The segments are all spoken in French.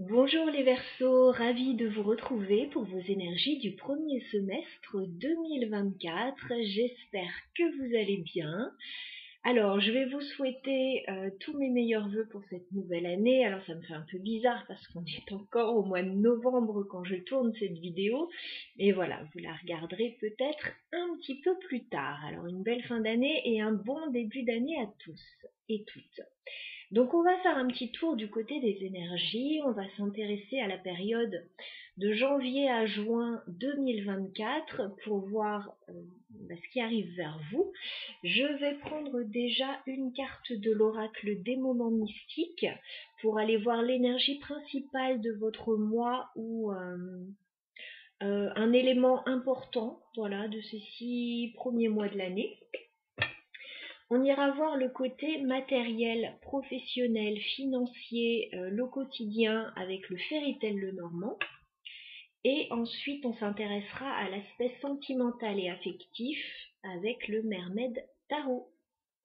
Bonjour les Verseaux, ravie de vous retrouver pour vos énergies du premier semestre 2024. J'espère que vous allez bien. Alors, je vais vous souhaiter tous mes meilleurs vœux pour cette nouvelle année. Alors, ça me fait un peu bizarre parce qu'on est encore au mois de novembre quand je tourne cette vidéo. Et voilà, vous la regarderez peut-être un petit peu plus tard. Alors, une belle fin d'année et un bon début d'année à tous et toutes. Donc on va faire un petit tour du côté des énergies, on va s'intéresser à la période de janvier à juin 2024 pour voir ce qui arrive vers vous. Je vais prendre déjà une carte de l'oracle des moments mystiques pour aller voir l'énergie principale de votre mois ou un élément important, voilà, de ces 6 premiers mois de l'année. On ira voir le côté matériel, professionnel, financier, le quotidien avec le fairy-tale Lenormand. Et ensuite, on s'intéressera à l'aspect sentimental et affectif avec le Mermaid Tarot.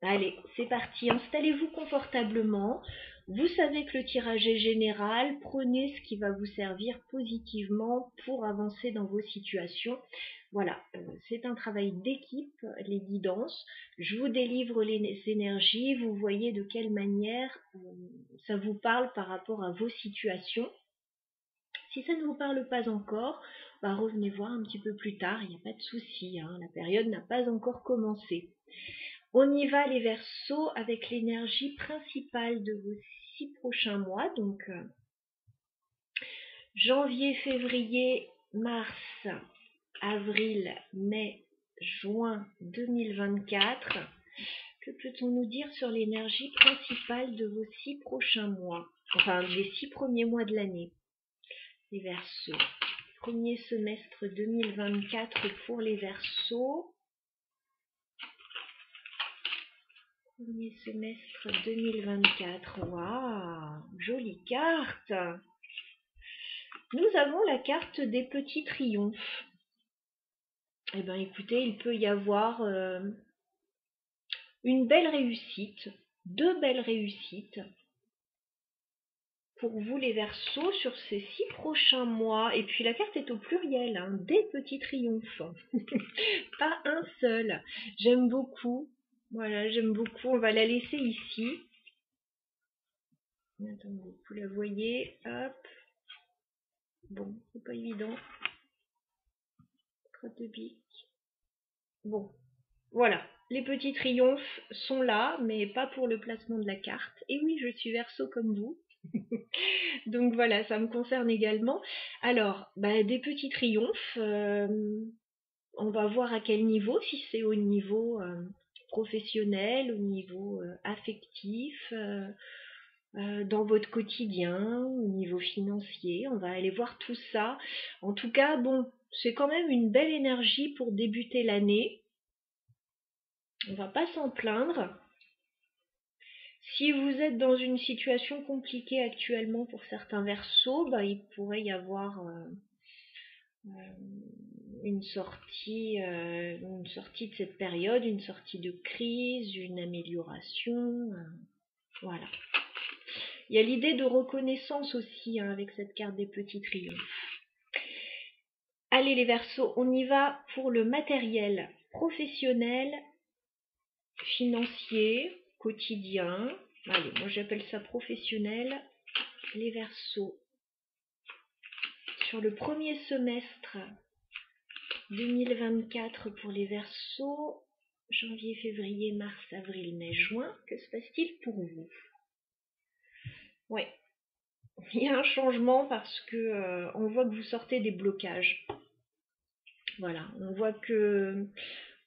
Allez, c'est parti, installez-vous confortablement. Vous savez que le tirage est général, prenez ce qui va vous servir positivement pour avancer dans vos situations. Voilà, c'est un travail d'équipe, les guidances. Je vous délivre les énergies, vous voyez de quelle manière ça vous parle par rapport à vos situations. Si ça ne vous parle pas encore, revenez voir un petit peu plus tard, il n'y a pas de souci, hein, la période n'a pas encore commencé. On y va les Verseaux avec l'énergie principale de vos 6 prochains mois, donc janvier, février, mars, avril, mai, juin 2024. Que peut-on nous dire sur l'énergie principale de vos 6 prochains mois, enfin des 6 premiers mois de l'année, les Verseaux. Premier semestre 2024 pour les Verseaux. Premier semestre 2024. Waouh, jolie carte. Nous avons la carte des petits triomphes. Eh bien, écoutez, il peut y avoir une belle réussite, 2 belles réussites pour vous les Verseaux sur ces 6 prochains mois. Et puis la carte est au pluriel, hein, des petits triomphes. Pas un seul. J'aime beaucoup. Voilà, j'aime beaucoup. On va la laisser ici. Attendez, vous la voyez. Hop. Bon, c'est pas évident. Crotte de bique. Bon, voilà. Les petits triomphes sont là, mais pas pour le placement de la carte. Et oui, je suis Verseau comme vous. Donc voilà, ça me concerne également. Alors, des petits triomphes. On va voir à quel niveau, si c'est au niveau professionnel, au niveau affectif, dans votre quotidien, au niveau financier. On va aller voir tout ça. En tout cas, bon, c'est quand même une belle énergie pour débuter l'année. On va pas s'en plaindre. Si vous êtes dans une situation compliquée actuellement pour certains Verseaux, il pourrait y avoir une sortie de cette période, une sortie de crise, une amélioration. Voilà. Il y a l'idée de reconnaissance aussi avec cette carte des petits triomphes. Allez les Verseaux, on y va pour le matériel professionnel, financier, quotidien. Allez, moi j'appelle ça professionnel. Les Verseaux. Sur le premier semestre 2024 pour les Verseaux, janvier, février, mars, avril, mai, juin, que se passe-t-il pour vous? Ouais, il y a un changement parce que on voit que vous sortez des blocages. Voilà, on voit que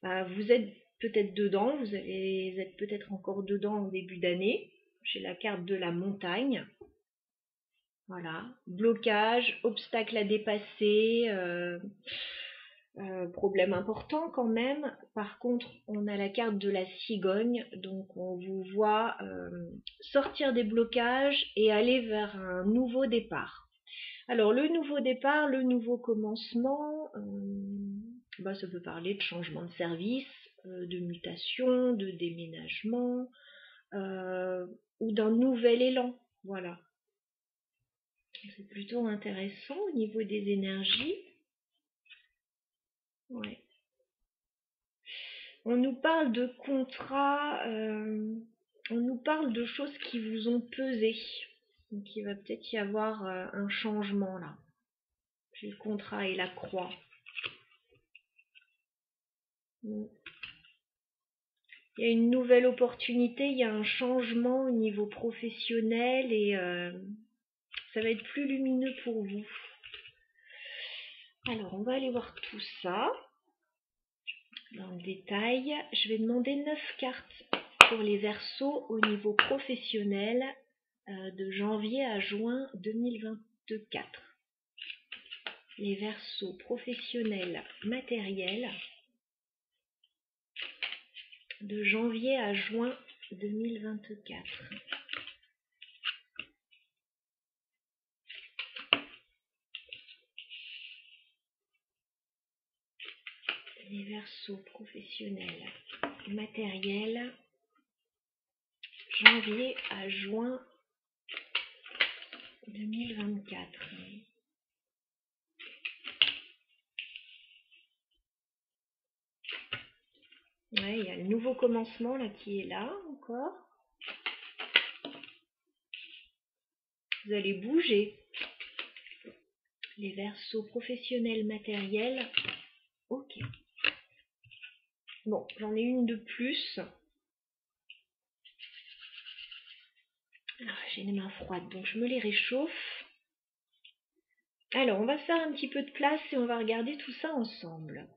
vous êtes peut-être dedans, vous êtes peut-être encore dedans au début d'année. J'ai la carte de la montagne. Voilà, blocage, obstacle à dépasser, problème important quand même. Par contre, on a la carte de la cigogne, donc on vous voit sortir des blocages et aller vers un nouveau départ. Alors le nouveau départ, le nouveau commencement, ça peut parler de changement de service, de mutation, de déménagement ou d'un nouvel élan. Voilà. C'est plutôt intéressant au niveau des énergies. Ouais. On nous parle de contrats, on nous parle de choses qui vous ont pesé. Donc il va peut-être y avoir un changement là. J'ai le contrat et la croix. Il y a une nouvelle opportunité, il y a un changement au niveau professionnel et ça va être plus lumineux pour vous. Alors on va aller voir tout ça dans le détail. Je vais demander 9 cartes pour les Verseaux au niveau professionnel de janvier à juin 2024. Les Verseaux professionnels matériels de janvier à juin 2024. Les Verseaux professionnels matériels janvier à juin 2024. Ouais, il y a le nouveau commencement là qui est là encore. Vous allez bouger. Les Verseaux professionnels matériels. Ok. Bon, j'en ai une de plus. J'ai les mains froides, donc je me les réchauffe. Alors, on va faire un petit peu de place et on va regarder tout ça ensemble.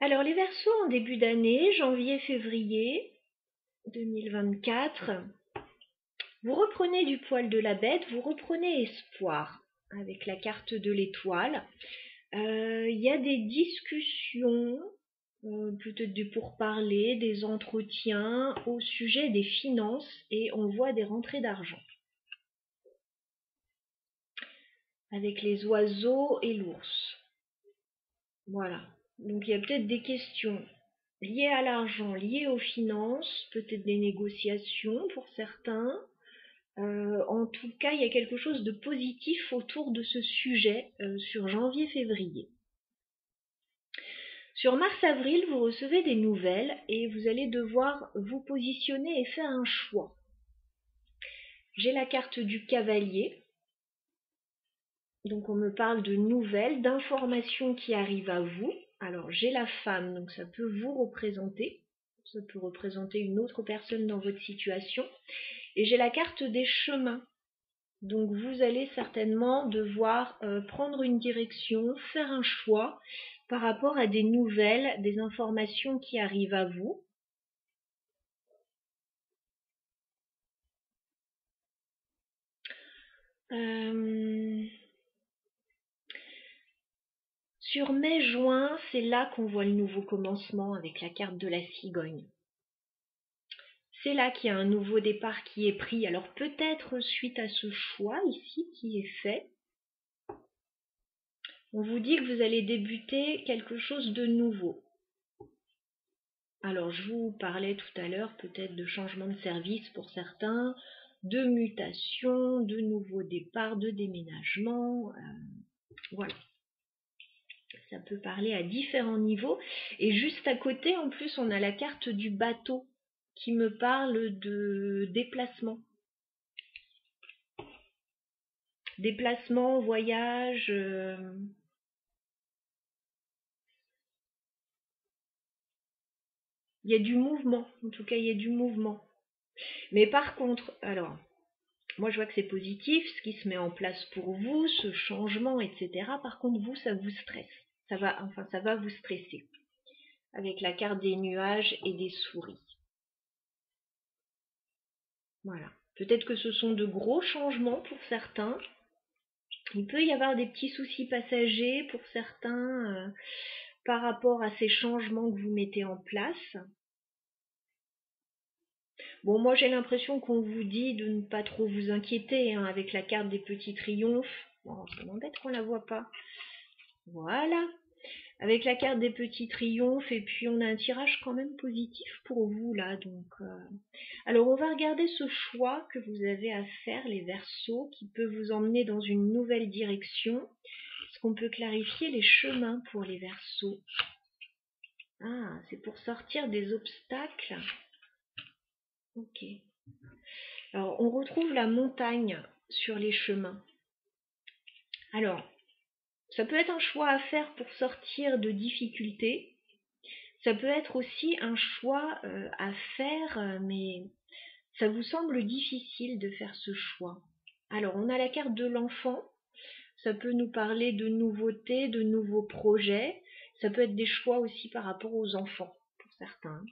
Alors, les Verseaux en début d'année, janvier-février 2024, vous reprenez du poil de la bête, vous reprenez espoir avec la carte de l'étoile. Il y a des discussions, peut-être des pourparlers, des entretiens au sujet des finances et on voit des rentrées d'argent. Avec les oiseaux et l'ours. Voilà. Donc il y a peut-être des questions liées à l'argent, liées aux finances, peut-être des négociations pour certains. En tout cas, il y a quelque chose de positif autour de ce sujet sur janvier-février. Sur mars-avril, vous recevez des nouvelles et vous allez devoir vous positionner et faire un choix. J'ai la carte du cavalier. Donc on me parle de nouvelles, d'informations qui arrivent à vous. Alors j'ai la femme, donc ça peut vous représenter. Ça peut représenter une autre personne dans votre situation. Et j'ai la carte des chemins. Donc vous allez certainement devoir prendre une direction, faire un choix par rapport à des nouvelles, des informations qui arrivent à vous. Sur mai-juin, c'est là qu'on voit le nouveau commencement avec la carte de la cigogne. C'est là qu'il y a un nouveau départ qui est pris. Alors peut-être suite à ce choix ici qui est fait, on vous dit que vous allez débuter quelque chose de nouveau. Alors je vous parlais tout à l'heure peut-être de changement de service pour certains, de mutation, de nouveaux départs, de déménagement. Voilà. Ça peut parler à différents niveaux. Et juste à côté, en plus, on a la carte du bateau qui me parle de déplacement. Déplacement, voyage. Il y a du mouvement. En tout cas, il y a du mouvement. Mais par contre, alors, moi je vois que c'est positif, ce qui se met en place pour vous, ce changement, etc. Par contre, vous, ça vous stresse. Ça va vous stresser. Avec la carte des nuages et des souris. Voilà. Peut-être que ce sont de gros changements pour certains. Il peut y avoir des petits soucis passagers pour certains par rapport à ces changements que vous mettez en place. Bon, moi j'ai l'impression qu'on vous dit de ne pas trop vous inquiéter hein, avec la carte des petits triomphes. Bon, ça m'embête qu'on la voit pas. Voilà. avec la carte des petits triomphes, et puis on a un tirage quand même positif pour vous là. Donc, alors on va regarder ce choix que vous avez à faire, les Verseaux, qui peut vous emmener dans une nouvelle direction. Est-ce qu'on peut clarifier les chemins pour les Verseaux? Ah, c'est pour sortir des obstacles. Ok. Alors on retrouve la montagne sur les chemins. Alors, ça peut être un choix à faire pour sortir de difficultés. Ça peut être aussi un choix à faire, mais ça vous semble difficile de faire ce choix. Alors, on a la carte de l'enfant. Ça peut nous parler de nouveautés, de nouveaux projets. Ça peut être des choix aussi par rapport aux enfants, pour certains.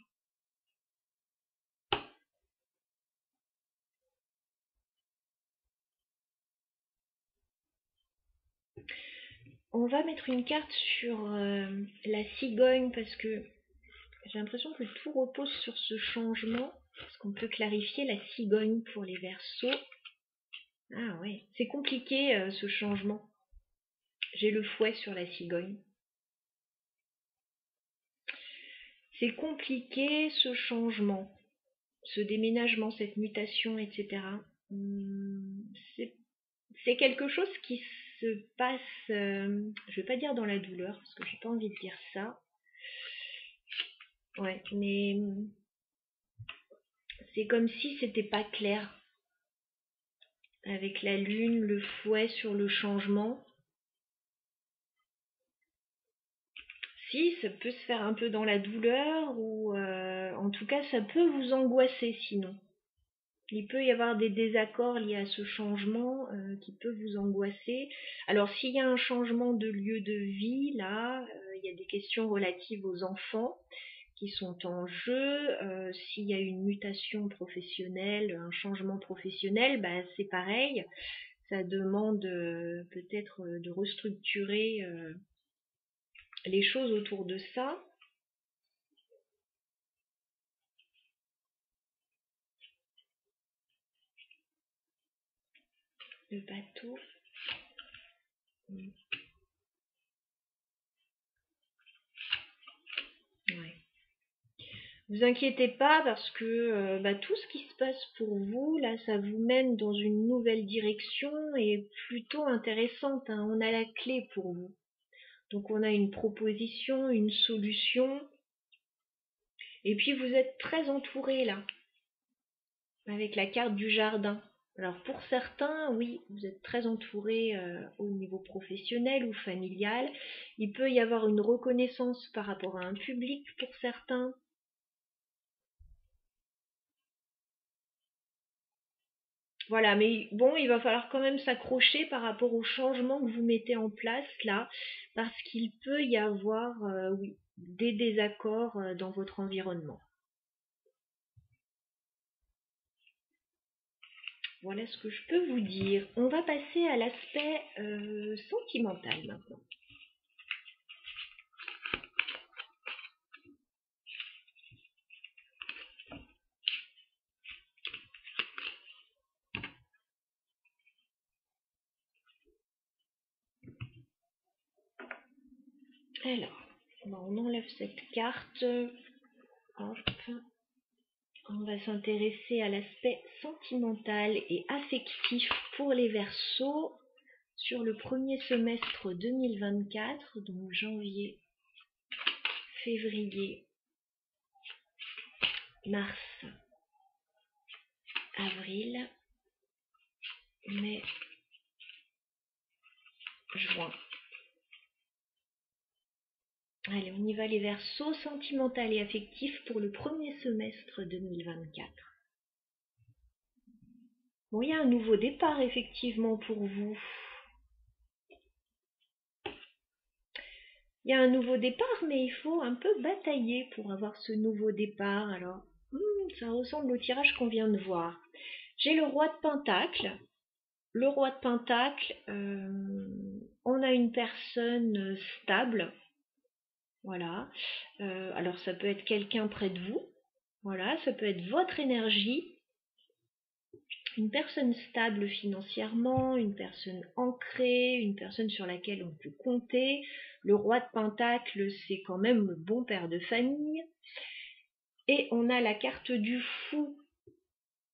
On va mettre une carte sur la cigogne parce que j'ai l'impression que tout repose sur ce changement. Est-ce qu'on peut clarifier la cigogne pour les Verseaux? Ah ouais, c'est compliqué ce changement. J'ai le fouet sur la cigogne. C'est compliqué ce changement, ce déménagement, cette mutation, etc. C'est quelque chose qui se passe, je vais pas dire dans la douleur, parce que j'ai pas envie de dire ça. Ouais, mais c'est comme si c'était pas clair. Avec la lune, le fouet sur le changement. Si, ça peut se faire un peu dans la douleur, ou en tout cas ça peut vous angoisser sinon. Il peut y avoir des désaccords liés à ce changement qui peut vous angoisser. Alors s'il y a un changement de lieu de vie, là, il y a des questions relatives aux enfants qui sont en jeu. S'il y a une mutation professionnelle, un changement professionnel, bah, c'est pareil. Ça demande peut-être de restructurer les choses autour de ça. Le bateau. Ouais. Vous inquiétez pas parce que tout ce qui se passe pour vous, là, ça vous mène dans une nouvelle direction et plutôt intéressante, hein. On a la clé pour vous. Donc on a une proposition, une solution. Et puis vous êtes très entouré là, avec la carte du jardin. Alors pour certains, oui, vous êtes très entouré au niveau professionnel ou familial. Il peut y avoir une reconnaissance par rapport à un public pour certains. Voilà, mais bon, il va falloir quand même s'accrocher par rapport au changement que vous mettez en place là, parce qu'il peut y avoir oui, des désaccords dans votre environnement. Voilà ce que je peux vous dire. On va passer à l'aspect sentimental maintenant. Alors, on enlève cette carte. Hop. On va s'intéresser à l'aspect sentimental et affectif pour les Verseaux sur le premier semestre 2024, donc janvier, février, mars, avril, mai, juin. Allez, on y va les Verseaux, sentimental et affectif pour le premier semestre 2024. Bon, il y a un nouveau départ effectivement pour vous. Il y a un nouveau départ, mais il faut un peu batailler pour avoir ce nouveau départ. Alors, ça ressemble au tirage qu'on vient de voir. J'ai le roi de Pentacle. Le roi de Pentacle, on a une personne stable. Voilà. Alors, ça peut être quelqu'un près de vous. Voilà, ça peut être votre énergie. Une personne stable financièrement, une personne ancrée, une personne sur laquelle on peut compter. Le roi de Pentacle, c'est quand même le bon père de famille. Et on a la carte du fou.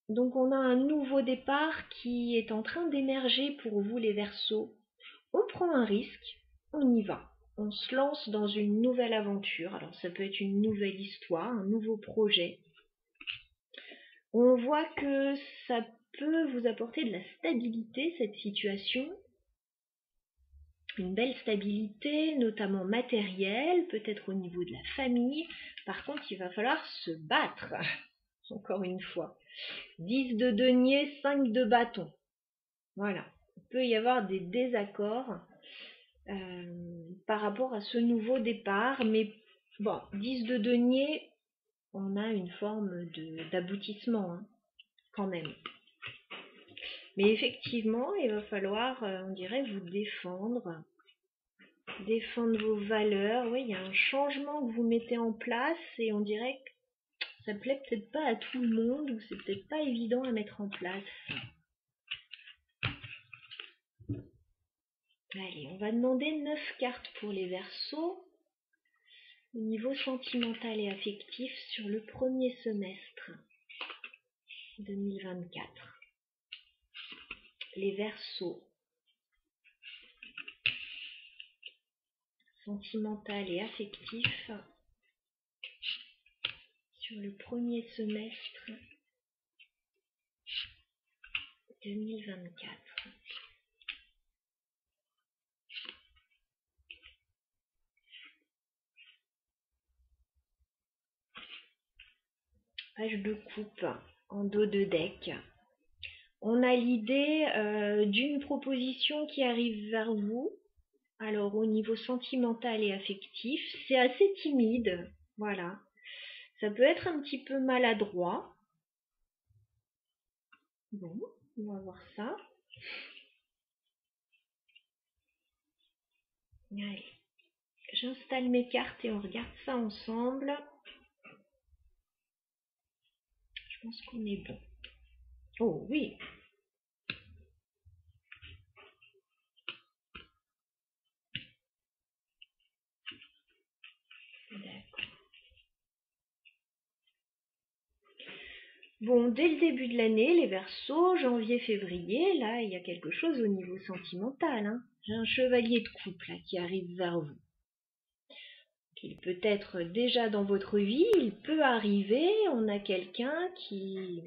Donc on a un nouveau départ qui est en train d'émerger pour vous les Verseaux. On prend un risque, on y va. On se lance dans une nouvelle aventure. Alors ça peut être une nouvelle histoire, un nouveau projet. On voit que ça peut vous apporter de la stabilité, cette situation. Une belle stabilité, notamment matérielle, peut-être au niveau de la famille. Par contre, il va falloir se battre, encore une fois. 10 de denier, 5 de bâton. Voilà. Il peut y avoir des désaccords par rapport à ce nouveau départ. Mais bon, 10 de denier, on a une forme d'aboutissement, hein, quand même. Mais effectivement, il va falloir, on dirait, vous défendre vos valeurs. Oui, il y a un changement que vous mettez en place et on dirait que ça plaît peut-être pas à tout le monde ou c'est peut-être pas évident à mettre en place. Allez, on va demander 9 cartes pour les Verseaux. Au niveau sentimental et affectif sur le premier semestre 2024. Les Verseaux. Sentimental et affectif sur le premier semestre 2024. Page de coupe en dos de deck. On a l'idée d'une proposition qui arrive vers vous. Alors au niveau sentimental et affectif, c'est assez timide, voilà. Ça peut être un petit peu maladroit. Bon, on va voir ça. Allez, j'installe mes cartes et on regarde ça ensemble. Je pense qu'on est bon. Oh oui. D'accord. Bon, dès le début de l'année, les Verseaux, janvier-février, là, il y a quelque chose au niveau sentimental. Hein. J'ai un chevalier de coupe là, qui arrive vers vous. Il peut être déjà dans votre vie, il peut arriver, on a quelqu'un qui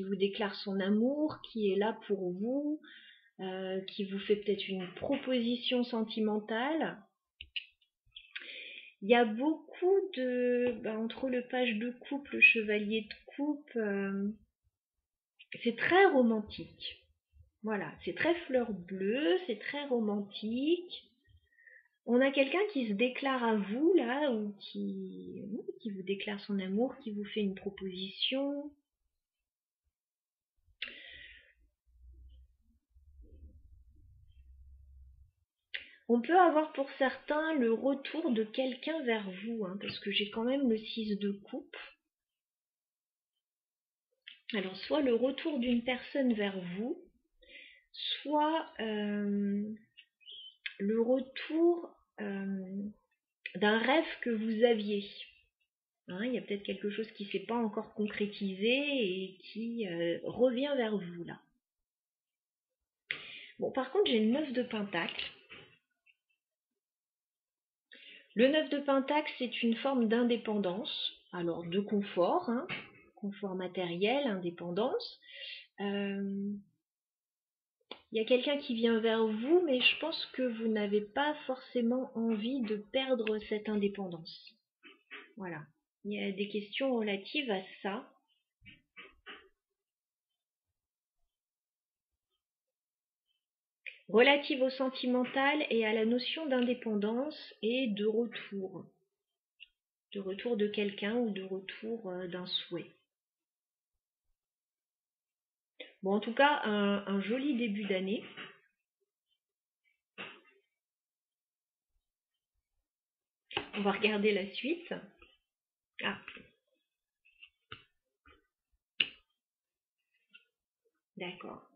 vous déclare son amour, qui est là pour vous, qui vous fait peut-être une proposition sentimentale. Il y a beaucoup de... entre le page de coupe, le chevalier de coupe, c'est très romantique. Voilà, c'est très fleur bleue, c'est très romantique. On a quelqu'un qui se déclare à vous, là, ou qui vous déclare son amour, qui vous fait une proposition. On peut avoir pour certains le retour de quelqu'un vers vous, hein, parce que j'ai quand même le 6 de coupe. Alors, soit le retour d'une personne vers vous, soit le retour d'un rêve que vous aviez. Hein, il y a peut-être quelque chose qui ne s'est pas encore concrétisé et qui revient vers vous là. Bon, par contre, j'ai le 9 de Pentacle. Le 9 de Pentacle, c'est une forme d'indépendance, alors de confort, hein, confort matériel, indépendance. Il y a quelqu'un qui vient vers vous, mais je pense que vous n'avez pas forcément envie de perdre cette indépendance. Voilà. Il y a des questions relatives à ça. Relatives au sentimental et à la notion d'indépendance et de retour. De retour de quelqu'un ou de retour d'un souhait. Bon, en tout cas, un joli début d'année. On va regarder la suite. Ah. D'accord.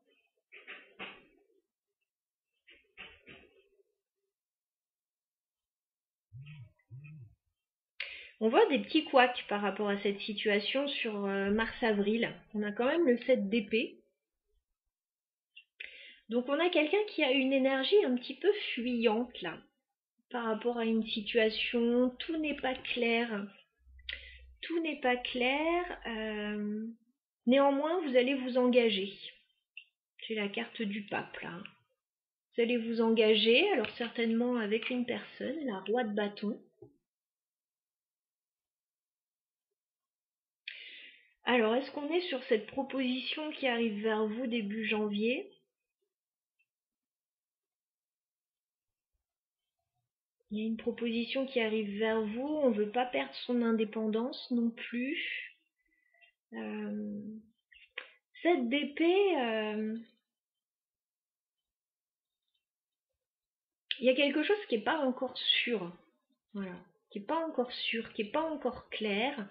On voit des petits couacs par rapport à cette situation sur mars-avril. On a quand même le 7 d'épée. Donc on a quelqu'un qui a une énergie un petit peu fuyante là, par rapport à une situation. Tout n'est pas clair. Tout n'est pas clair. Néanmoins, vous allez vous engager. C'est la carte du pape là. Vous allez vous engager, alors certainement avec une personne, la roi de bâton. Alors, est-ce qu'on est sur cette proposition qui arrive vers vous début janvier? Il y a une proposition qui arrive vers vous, on ne veut pas perdre son indépendance non plus. Cette d'épée, il y a quelque chose qui n'est pas encore sûr. Voilà. Qui n'est pas encore sûr, qui n'est pas encore clair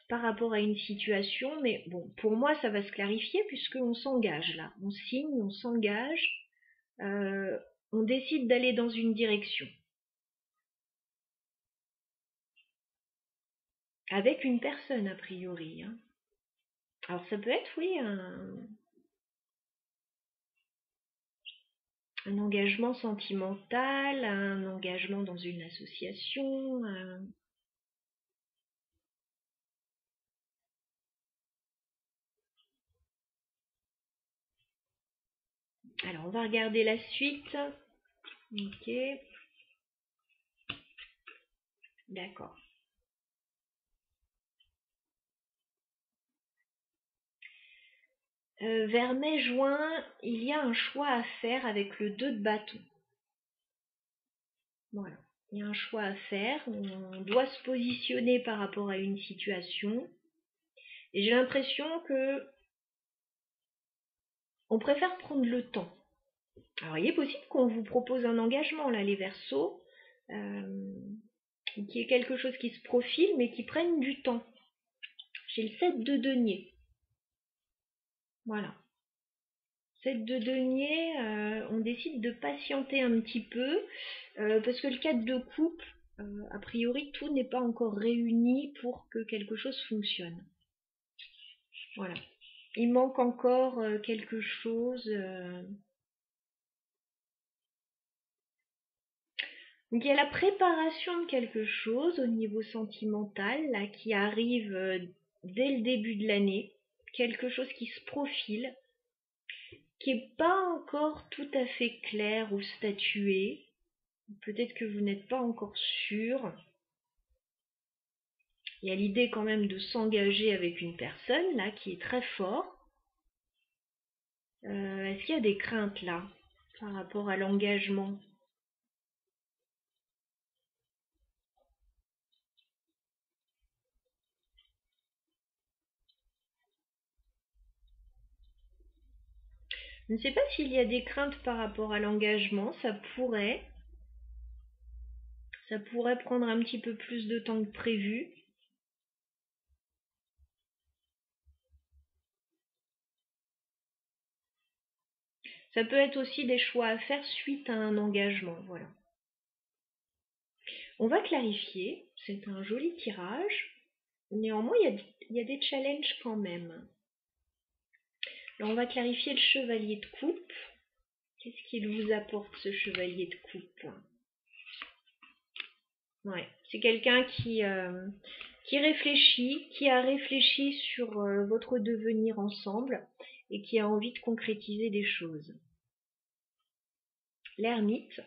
par rapport à une situation, mais bon, pour moi, ça va se clarifier puisqu'on s'engage là. On signe, on s'engage, on décide d'aller dans une direction. Avec une personne, a priori. Hein. Alors ça peut être, oui, un engagement sentimental, un engagement dans une association. Alors on va regarder la suite. Ok. D'accord. Vers mai-juin, il y a un choix à faire avec le 2 de bâton. Voilà. Il y a un choix à faire. On doit se positionner par rapport à une situation. Et j'ai l'impression que on préfère prendre le temps. Alors, il est possible qu'on vous propose un engagement, là, les Verseaux, qui est quelque chose qui se profile, mais qui prenne du temps. J'ai le 7 de denier. Voilà. 7 de denier, on décide de patienter un petit peu, parce que le 4 de coupe, a priori, tout n'est pas encore réuni pour que quelque chose fonctionne. Voilà. Il manque encore quelque chose. Donc il y a la préparation de quelque chose au niveau sentimental là, qui arrive dès le début de l'année. Quelque chose qui se profile, qui n'est pas encore tout à fait clair ou statué. Peut-être que vous n'êtes pas encore sûr. Il y a l'idée quand même de s'engager avec une personne là qui est très fort. Est-ce qu'il y a des craintes là par rapport à l'engagement? Je ne sais pas s'il y a des craintes par rapport à l'engagement, ça pourrait prendre un petit peu plus de temps que prévu. Ça peut être aussi des choix à faire suite à un engagement, voilà. On va clarifier, c'est un joli tirage. Néanmoins, il y a des challenges quand même. Alors, on va clarifier le chevalier de coupe. Qu'est-ce qu'il vous apporte, ce chevalier de coupe? Ouais, c'est quelqu'un qui réfléchit, qui a réfléchi sur votre devenir ensemble et qui a envie de concrétiser des choses. L'ermite,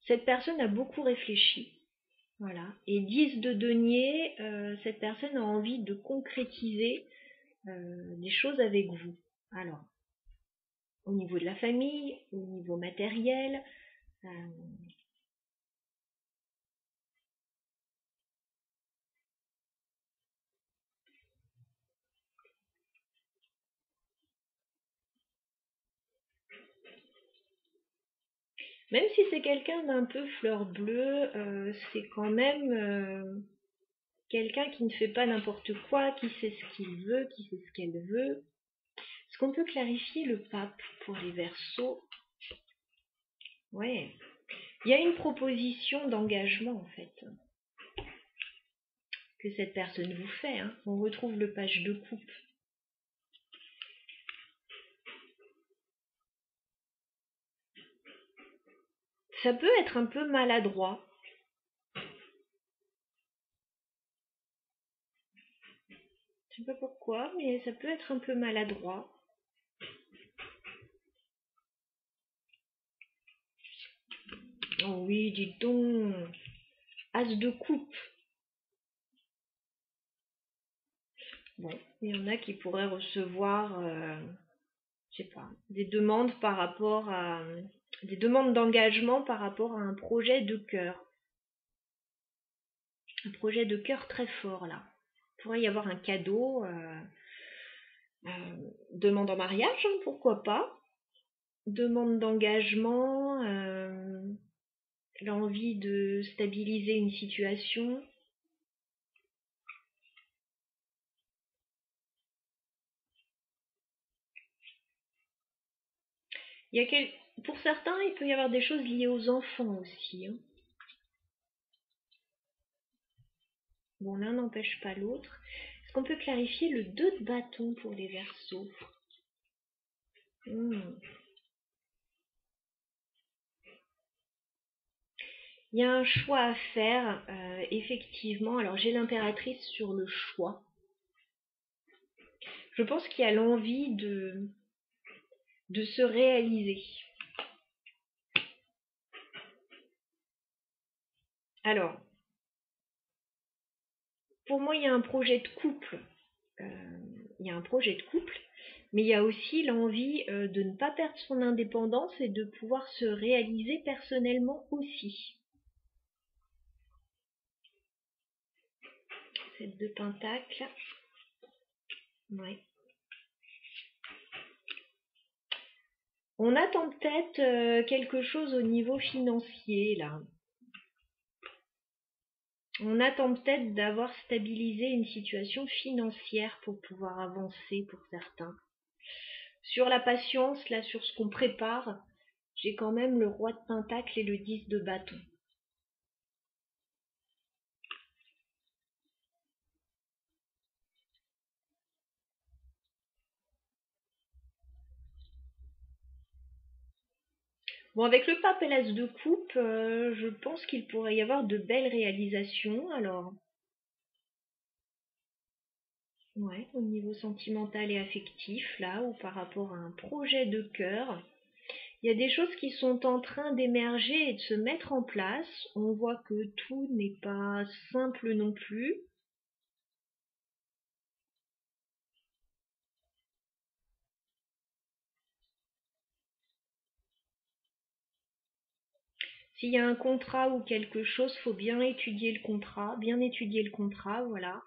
cette personne a beaucoup réfléchi. Voilà. Et 10 de denier, cette personne a envie de concrétiser des choses avec vous. Alors, au niveau de la famille, au niveau matériel, même si c'est quelqu'un d'un peu fleur bleue, c'est quand même quelqu'un qui ne fait pas n'importe quoi, qui sait ce qu'il veut, qui sait ce qu'elle veut. Est-ce qu'on peut clarifier le pape pour les Verseaux? Ouais. Il y a une proposition d'engagement en fait que cette personne vous fait. Hein. On retrouve le page de coupe. Ça peut être un peu maladroit. Je sais pas pourquoi, mais ça peut être un peu maladroit. Oh oui, dis donc. As de coupe. Bon, il y en a qui pourraient recevoir, je sais pas, des demandes par rapport à, des demandes d'engagement par rapport à un projet de cœur. Un projet de cœur très fort là. Il pourrait y avoir un cadeau, demande en mariage, hein, pourquoi pas. Demande d'engagement, l'envie de stabiliser une situation. Il y a pour certains, il peut y avoir des choses liées aux enfants aussi. Hein. Bon, l'un n'empêche pas l'autre. Est-ce qu'on peut clarifier le 2 de bâton pour les Verseaux? Il y a un choix à faire, effectivement. Alors, j'ai l'impératrice sur le choix. Je pense qu'il y a l'envie de se réaliser. Alors, pour moi, il y a un projet de couple. Mais il y a aussi l'envie de ne pas perdre son indépendance et de pouvoir se réaliser personnellement aussi. 7 de Pentacle. Ouais. On attend peut-être quelque chose au niveau financier, là. On attend peut-être d'avoir stabilisé une situation financière pour pouvoir avancer pour certains. Sur la patience, là, sur ce qu'on prépare, j'ai quand même le roi de Pentacle et le 10 de bâton. Bon, avec le pape et l'as de coupe, je pense qu'il pourrait y avoir de belles réalisations. Alors, ouais, au niveau sentimental et affectif, là, ou par rapport à un projet de cœur, il y a des choses qui sont en train d'émerger et de se mettre en place. On voit que tout n'est pas simple non plus. S'il y a un contrat ou quelque chose, faut bien étudier le contrat, voilà.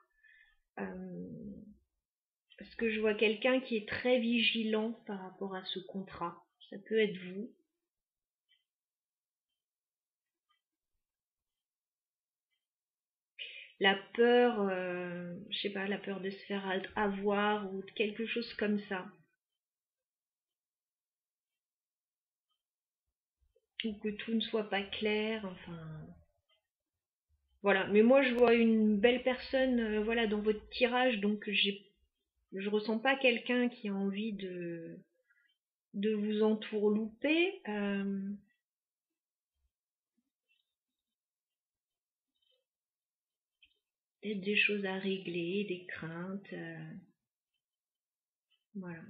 Parce que je vois quelqu'un qui est très vigilant par rapport à ce contrat. Ça peut être vous. La peur, je sais pas, la peur de se faire avoir ou de quelque chose comme ça. Ou que tout ne soit pas clair, enfin. Voilà, mais moi je vois une belle personne voilà, dans votre tirage, donc je ressens pas quelqu'un qui a envie de vous entourlouper. Peut-être des choses à régler, des craintes. Voilà.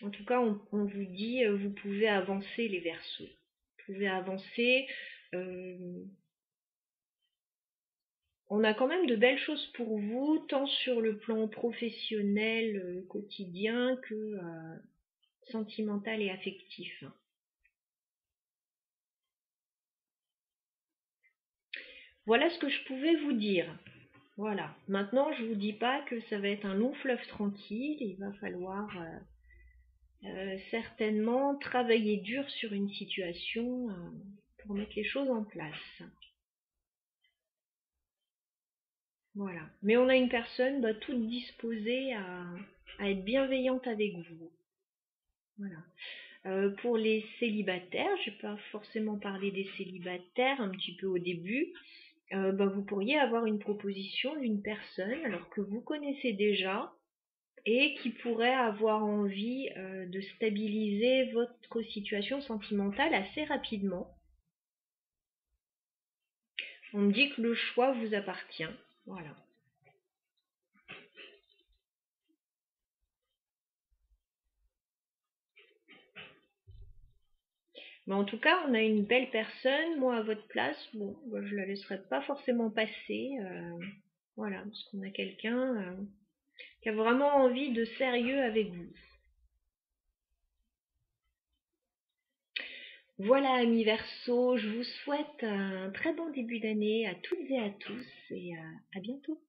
En tout cas, on vous dit, vous pouvez avancer les Verseaux. Vous pouvez avancer. euh, on a quand même de belles choses pour vous, tant sur le plan professionnel, quotidien, que sentimental et affectif. Voilà ce que je pouvais vous dire. Voilà. Maintenant, je vous dis pas que ça va être un long fleuve tranquille. Il va falloir certainement travailler dur sur une situation pour mettre les choses en place. Voilà. Mais on a une personne toute disposée à être bienveillante avec vous. Voilà. Pour les célibataires, je vais pas forcément parler des célibataires un petit peu au début, vous pourriez avoir une proposition d'une personne alors que vous connaissez déjà et qui pourrait avoir envie de stabiliser votre situation sentimentale assez rapidement. On me dit que le choix vous appartient. Voilà. Mais en tout cas, on a une belle personne. Moi, à votre place, bon, je la laisserai pas forcément passer. Voilà, parce qu'on a quelqu'un qui a vraiment envie de sérieux avec vous. Voilà, amis Verseau, je vous souhaite un très bon début d'année à toutes et à tous et à bientôt.